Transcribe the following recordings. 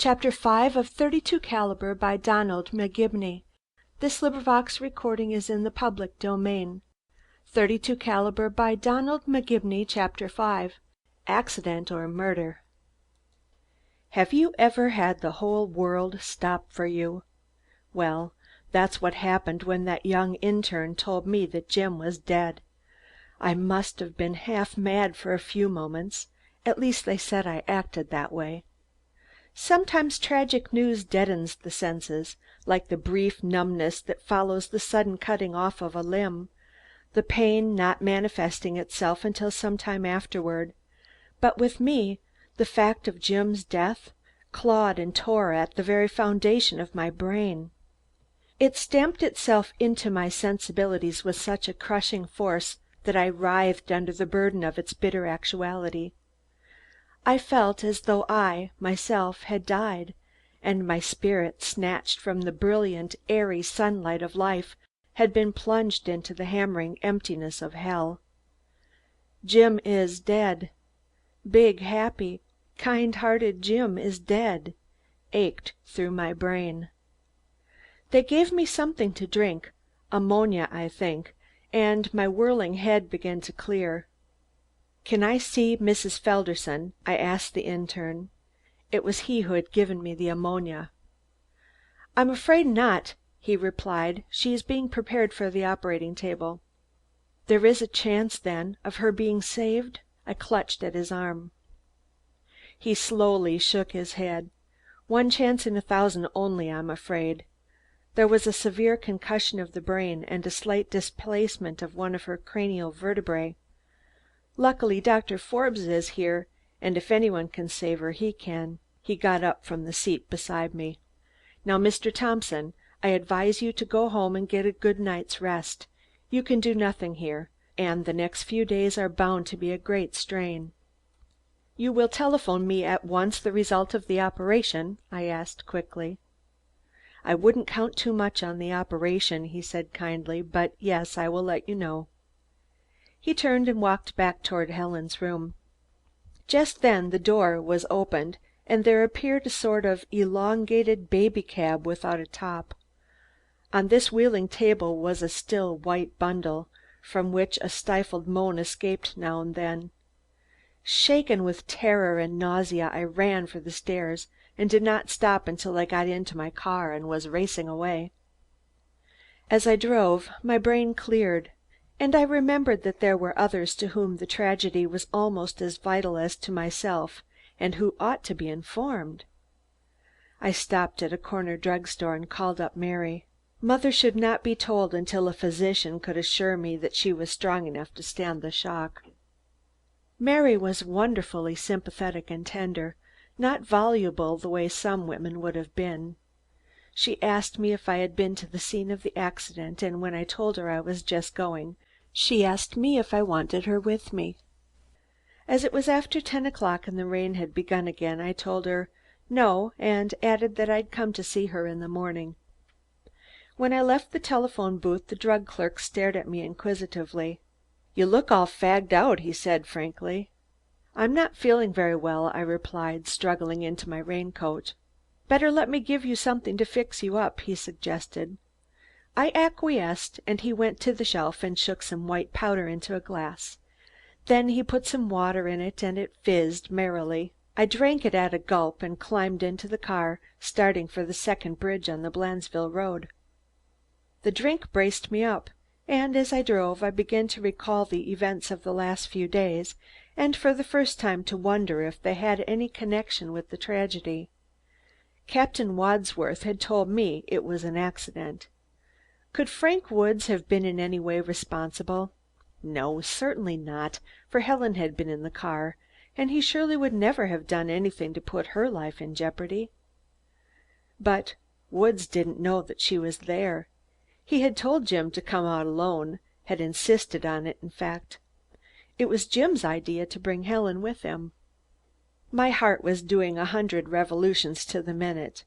Chapter 5 of 32 Caliber by Donald McGibeny. This recording is in the public domain. 32 Caliber by Donald McGibeny, Chapter 5. Accident or Murder. Have you ever had the whole world stop for you? Well, that's what happened when that young intern told me that Jim was dead. I must have been half mad for a few moments. At least they said I acted that way. Sometimes tragic news deadens the senses, like the brief numbness that follows the sudden cutting off of a limb, the pain not manifesting itself until some time afterward. But with me, the fact of Jim's death clawed and tore at the very foundation of my brain. It stamped itself into my sensibilities with such a crushing force that I writhed under the burden of its bitter actuality. I felt as though I, myself, had died, and my spirit, snatched from the brilliant, airy sunlight of life, had been plunged into the hammering emptiness of hell. Jim is dead. Big, happy, kind-hearted Jim is dead, ached through my brain. They gave me something to drink, ammonia, I think, and my whirling head began to clear. "Can I see Mrs. Felderson?" I asked the intern. It was he who had given me the ammonia. "I'm afraid not," he replied. "She is being prepared for the operating table." "There is a chance, then, of her being saved?" I clutched at his arm. He slowly shook his head. "One chance in 1,000 only, I'm afraid. There was a severe concussion of the brain and a slight displacement of one of her cranial vertebrae. Luckily Dr. Forbes is here, and if anyone can save her, he can." He got up from the seat beside me. "Now, Mr. Thompson, I advise you to go home and get a good night's rest. You can do nothing here, and the next few days are bound to be a great strain." "You will telephone me at once the result of the operation?" I asked quickly. "I wouldn't count too much on the operation," he said kindly, "but yes, I will let you know." He turned and walked back toward Helen's room. Just then the door was opened and there appeared a sort of elongated baby cab without a top. On this wheeling table was a still white bundle, from which a stifled moan escaped now and then. Shaken with terror and nausea, I ran for the stairs and did not stop until I got into my car and was racing away. As I drove, my brain cleared, and I remembered that there were others to whom the tragedy was almost as vital as to myself, and who ought to be informed. I stopped at a corner drug store and called up Mary. Mother should not be told until a physician could assure me that she was strong enough to stand the shock. Mary was wonderfully sympathetic and tender, not voluble the way some women would have been. She asked me if I had been to the scene of the accident, and when I told her I was just going, she asked me if I wanted her with me. As it was after 10 o'clock and the rain had begun again, I told her no, and added that I'd come to see her in the morning. When I left the telephone booth, the drug clerk stared at me inquisitively. "You look all fagged out," he said frankly. "I'm not feeling very well," I replied, struggling into my raincoat. "Better let me give you something to fix you up," he suggested. I acquiesced, and he went to the shelf and shook some white powder into a glass. Then he put some water in it and it fizzed merrily. I drank it at a gulp and climbed into the car, starting for the second bridge on the Blandesville road. The drink braced me up, and as I drove I began to recall the events of the last few days, and for the first time to wonder if they had any connection with the tragedy. Captain Wadsworth had told me it was an accident. Could Frank Woods have been in any way responsible? No, certainly not, for Helen had been in the car, and he surely would never have done anything to put her life in jeopardy. But Woods didn't know that she was there. He had told Jim to come out alone, had insisted on it, in fact. It was Jim's idea to bring Helen with him. My heart was doing 100 revolutions to the minute.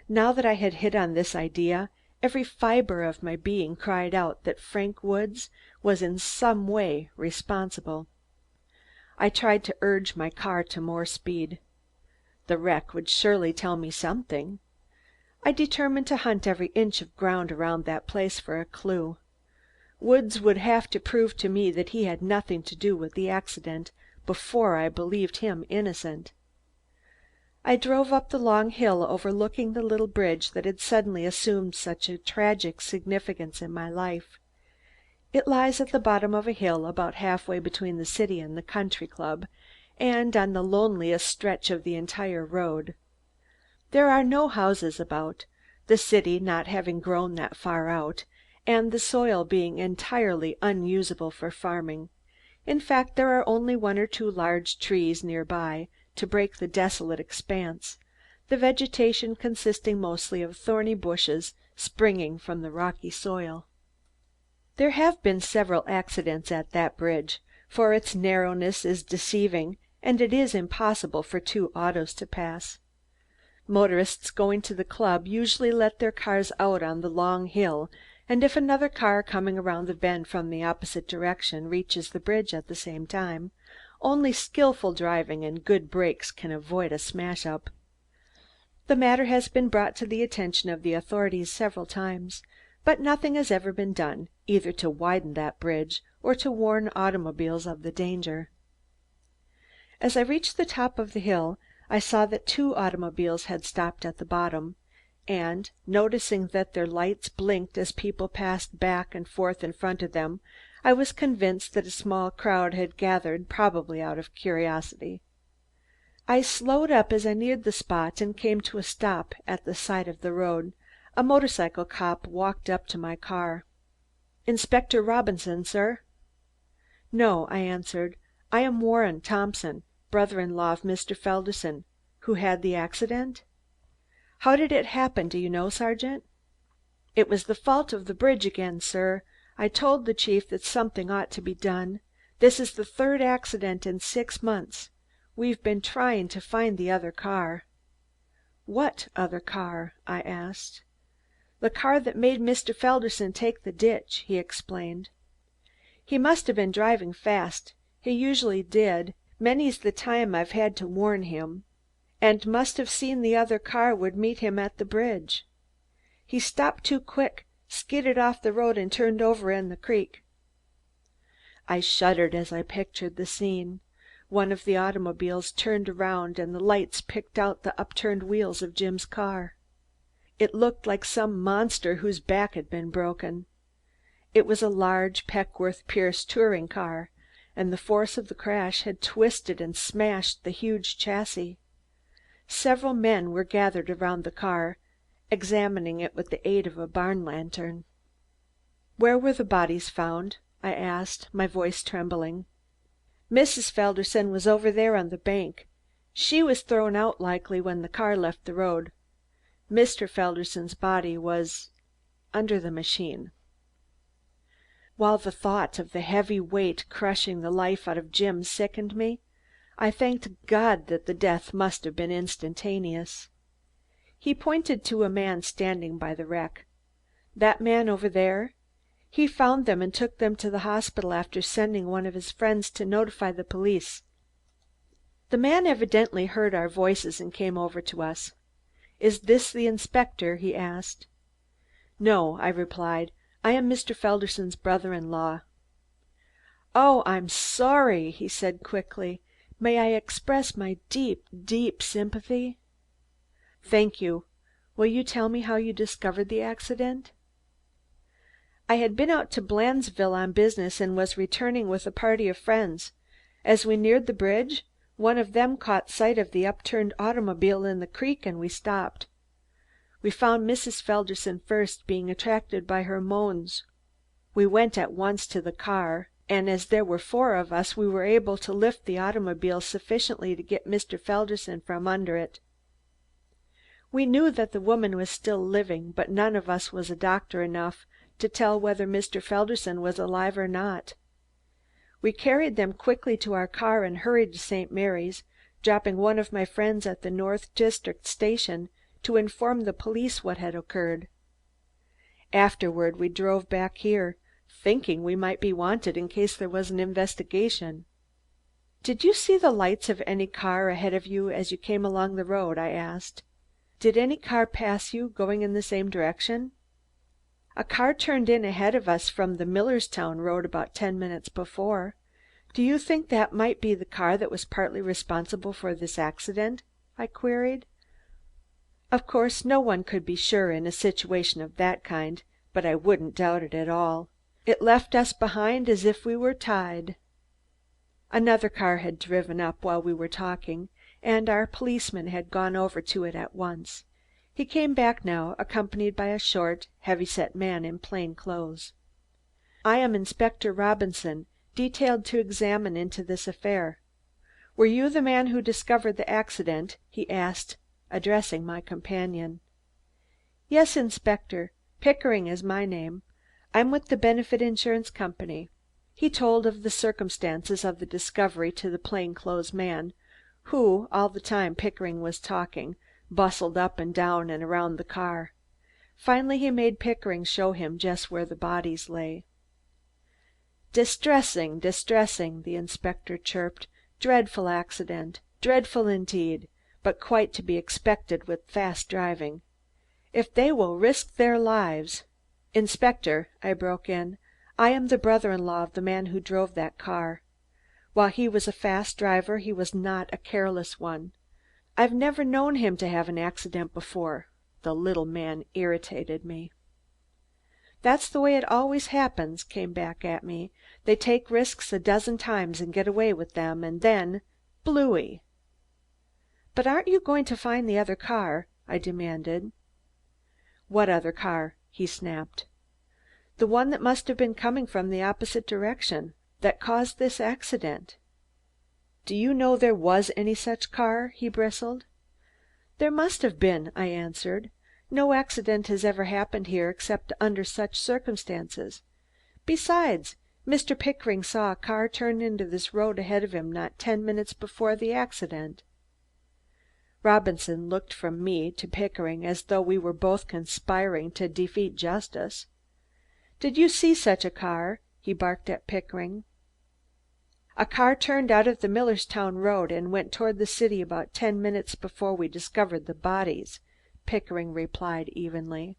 Now that I had hit on this idea, every fiber of my being cried out that Frank Woods was in some way responsible. I tried to urge my car to more speed. The wreck would surely tell me something. I determined to hunt every inch of ground around that place for a clue. Woods would have to prove to me that he had nothing to do with the accident before I believed him innocent. I drove up the long hill overlooking the little bridge that had suddenly assumed such a tragic significance in my life. It lies at the bottom of a hill about halfway between the city and the country club, and on the loneliest stretch of the entire road. There are no houses about, the city not having grown that far out, and the soil being entirely unusable for farming. In fact, there are only one or two large trees near by to break the desolate expanse, the vegetation consisting mostly of thorny bushes springing from the rocky soil. There have been several accidents at that bridge, for its narrowness is deceiving and it is impossible for two autos to pass. Motorists going to the club usually let their cars out on the long hill, and if another car coming around the bend from the opposite direction reaches the bridge at the same time, only skillful driving and good brakes can avoid a smash-up. The matter has been brought to the attention of the authorities several times, but nothing has ever been done, either to widen that bridge or to warn automobiles of the danger. As I reached the top of the hill, I saw that two automobiles had stopped at the bottom, and, noticing that their lights blinked as people passed back and forth in front of them, I was convinced that a small crowd had gathered, probably out of curiosity. I slowed up as I neared the spot and came to a stop at the side of the road. A motorcycle cop walked up to my car. "Inspector Robinson, sir?" "No," I answered. "I am Warren Thompson, brother-in-law of Mr. Felderson, who had the accident." "How did it happen, do you know, Sergeant?" "It was the fault of the bridge again, sir. I told the chief that something ought to be done. This is the third accident in 6 months. We've been trying to find the other car." "What other car?" I asked. "The car that made Mr. Felderson take the ditch," he explained. "He must have been driving fast. He usually did. Many's the time I've had to warn him. And must have seen the other car would meet him at the bridge. He stopped too quick, skidded off the road and turned over in the creek." I shuddered as I pictured the scene. One of the automobiles turned around and the lights picked out the upturned wheels of Jim's car. It looked like some monster whose back had been broken. It was a large Peckworth Pierce touring car, and the force of the crash had twisted and smashed the huge chassis. Several men were gathered around the car, examining it with the aid of a barn lantern. "Where were the bodies found?" I asked, my voice trembling. "Mrs. Felderson was over there on the bank. She was thrown out likely when the car left the road. Mr. Felderson's body was under the machine." While the thought of the heavy weight crushing the life out of Jim sickened me, I thanked God that the death must have been instantaneous. He pointed to a man standing by the wreck. "That man over there? He found them and took them to the hospital after sending one of his friends to notify the police." The man evidently heard our voices and came over to us. "Is this the inspector?" he asked. "No," I replied. "I am Mr. Felderson's brother-in-law." "Oh, I'm sorry," he said quickly. "May I express my deep, deep sympathy?" "Thank you. Will you tell me how you discovered the accident?" "I had been out to Blandesville on business and was returning with a party of friends. As we neared the bridge, one of them caught sight of the upturned automobile in the creek and we stopped. We found Mrs. Felderson first, being attracted by her moans. We went at once to the car, and as there were 4 of us, we were able to lift the automobile sufficiently to get Mr. Felderson from under it. We knew that the woman was still living, but none of us was a doctor enough to tell whether Mr. Felderson was alive or not. We carried them quickly to our car and hurried to St. Mary's, dropping one of my friends at the North District Station to inform the police what had occurred. Afterward we drove back here, thinking we might be wanted in case there was an investigation." "Did you see the lights of any car ahead of you as you came along the road?" I asked. "Did any car pass you, going in the same direction?" "A car turned in ahead of us from the Millerstown road about 10 minutes before. Do you think that might be the car that was partly responsible for this accident?" I queried. Of course no one could be sure in a situation of that kind, but I wouldn't doubt it at all. It left us behind as if we were tied. Another car had driven up while we were talking, and our policeman had gone over to it at once. He came back now, accompanied by a short, heavy-set man in plain clothes. "I am Inspector Robinson, detailed to examine into this affair. Were you the man who discovered the accident?" he asked, addressing my companion. "Yes, Inspector. Pickering is my name. I'm with the Benefit Insurance Company." He told of the circumstances of the discovery to the plain clothes man, who, all the time Pickering was talking, bustled up and down and around the car. Finally he made Pickering show him just where the bodies lay. "Distressing, distressing," the inspector chirped. "Dreadful accident. Dreadful indeed, but quite to be expected with fast driving. If they will risk their lives—" "Inspector," I broke in, "I am the brother-in-law of the man who drove that car. While he was a fast driver, he was not a careless one. I've never known him to have an accident before." The little man irritated me. "That's the way it always happens," came back at me. "They take risks a dozen times and get away with them, and then blooey!" "But aren't you going to find the other car?" I demanded. "What other car?" he snapped. "The one that must have been coming from the opposite direction, that caused this accident." "Do you know there was any such car?" he bristled. "There must have been," I answered. "No accident has ever happened here except under such circumstances. Besides, Mr. Pickering saw a car turn into this road ahead of him not 10 minutes before the accident." Robinson looked from me to Pickering as though we were both conspiring to defeat justice. "Did you see such a car?" he barked at Pickering. "A car turned out of the Millerstown road and went toward the city about 10 minutes before we discovered the bodies," Pickering replied evenly.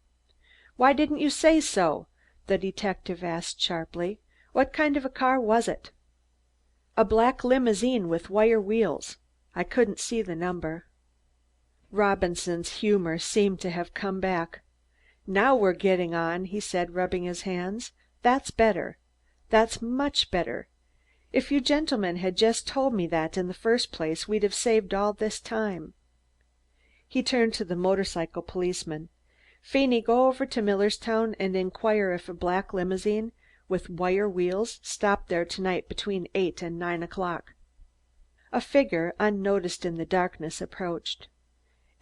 "Why didn't you say so?" the detective asked sharply. "What kind of a car was it?" "A black limousine with wire wheels. I couldn't see the number." Robinson's humor seemed to have come back. "Now we're getting on," he said, rubbing his hands. "That's better. That's much better. If you gentlemen had just told me that in the first place, we'd have saved all this time." He turned to the motorcycle policeman. "Feeney, go over to Millerstown and inquire if a black limousine with wire wheels stopped there tonight between 8 and 9 o'clock." A figure, unnoticed in the darkness, approached.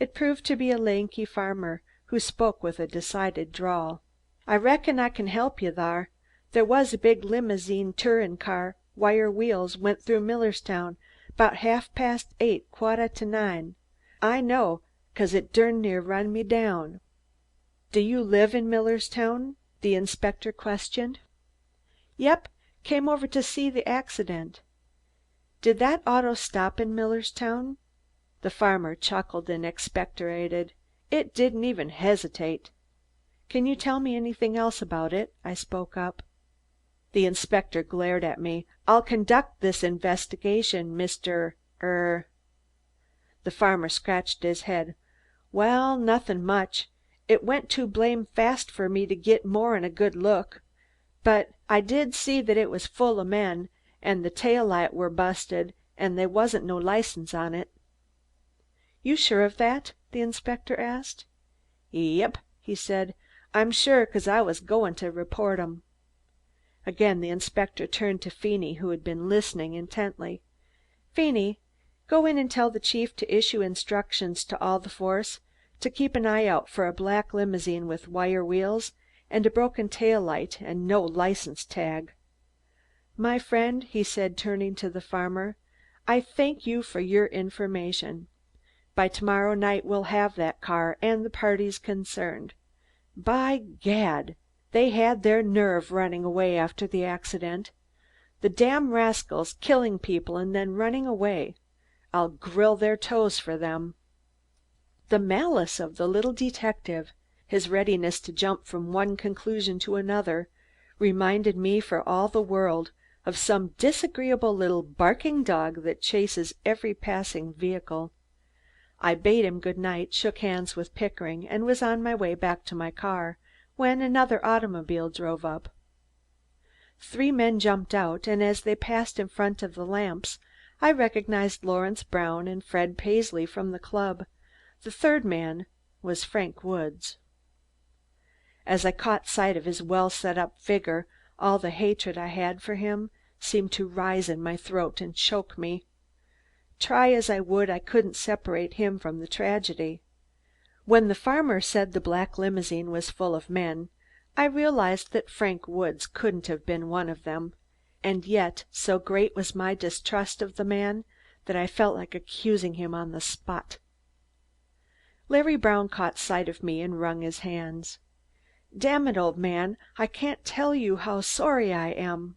It proved to be a lanky farmer, who spoke with a decided drawl. "I reckon I can help you thar. There was a big limousine tourin' car, wire wheels, went through Millerstown 'bout 8:30, quarter to 9. I know, 'cause it dern near run me down." "Do you live in Millerstown?" the inspector questioned. "Yep. Came over to see the accident." "Did that auto stop in Millerstown?" The farmer chuckled and expectorated. "It didn't even hesitate." "Can you tell me anything else about it?" I spoke up. The inspector glared at me. "I'll conduct this investigation, Mr. The farmer scratched his head. "Well, nothin' much. It went too blame fast for me to git more'n a good look. But I did see that it was full o' men, an' the tail light were busted, an' they wasn't no license on it." "You sure of that?" the inspector asked. "Yep," he said. "I'm sure, 'cause I was goin' to report 'em." Again the inspector turned to Feeney, who had been listening intently. "Feeney, go in and tell the chief to issue instructions to all the force to keep an eye out for a black limousine with wire wheels and a broken tail light and no license tag. My friend," he said, turning to the farmer, "I thank you for your information. By tomorrow night we'll have that car and the parties concerned. By gad! They had their nerve running away after the accident. The damn rascals, killing people and then running away. I'll grill their toes for them." The malice of the little detective, his readiness to jump from one conclusion to another, reminded me for all the world of some disagreeable little barking dog that chases every passing vehicle. I bade him good night, shook hands with Pickering, and was on my way back to my car, when another automobile drove up. 3 men jumped out, and as they passed in front of the lamps, I recognized Lawrence Brown and Fred Paisley from the club. The third man was Frank Woods. As I caught sight of his well set up figure, all the hatred I had for him seemed to rise in my throat and choke me. Try as I would, I couldn't separate him from the tragedy. When the farmer said the black limousine was full of men, I realized that Frank Woods couldn't have been one of them, and yet so great was my distrust of the man that I felt like accusing him on the spot. Larry Brown caught sight of me and wrung his hands. "Damn it, old man, I can't tell you how sorry I am."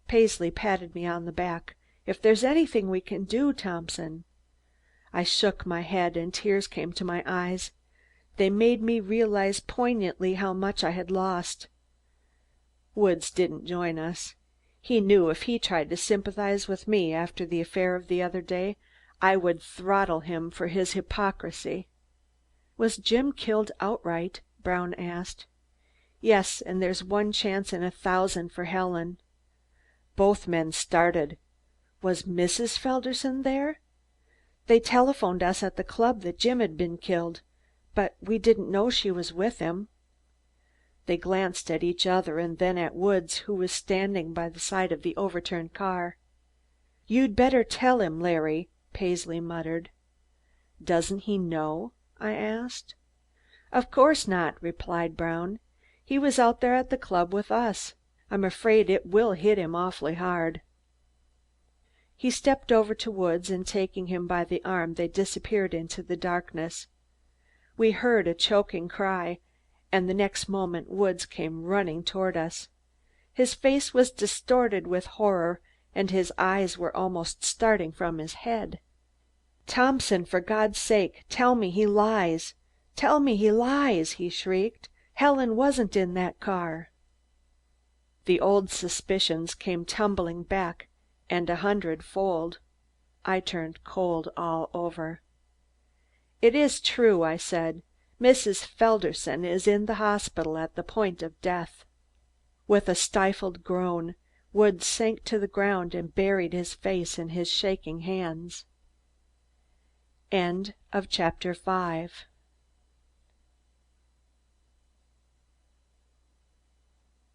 Paisley patted me on the back. "If there's anything we can do, Thompson." I shook my head and tears came to my eyes. They made me realize poignantly how much I had lost. Woods didn't join us. He knew if he tried to sympathize with me after the affair of the other day, I would throttle him for his hypocrisy. "Was Jim killed outright?" Brown asked. "Yes, and there's 1 chance in 1,000 for Helen." Both men started. Was Mrs. Felderson there? "They telephoned us at the club that Jim had been killed, but we didn't know she was with him." They glanced at each other and then at Woods, who was standing by the side of the overturned car. "You'd better tell him, Larry," Paisley muttered. "Doesn't he know?" I asked. "Of course not," replied Brown. "He was out there at the club with us. I'm afraid it will hit him awfully hard." He stepped over to Woods and taking him by the arm they disappeared into the darkness. We heard a choking cry, and the next moment Woods came running toward us. His face was distorted with horror and his eyes were almost starting from his head. "Thompson, for God's sake, tell me he lies! Tell me he lies!" he shrieked. "Helen wasn't in that car." The old suspicions came tumbling back, and 100-fold. I turned cold all over. "It is true," I said. "Mrs. Felderson is in the hospital at the point of death." With a stifled groan, Woods sank to the ground and buried his face in his shaking hands. Chapter 6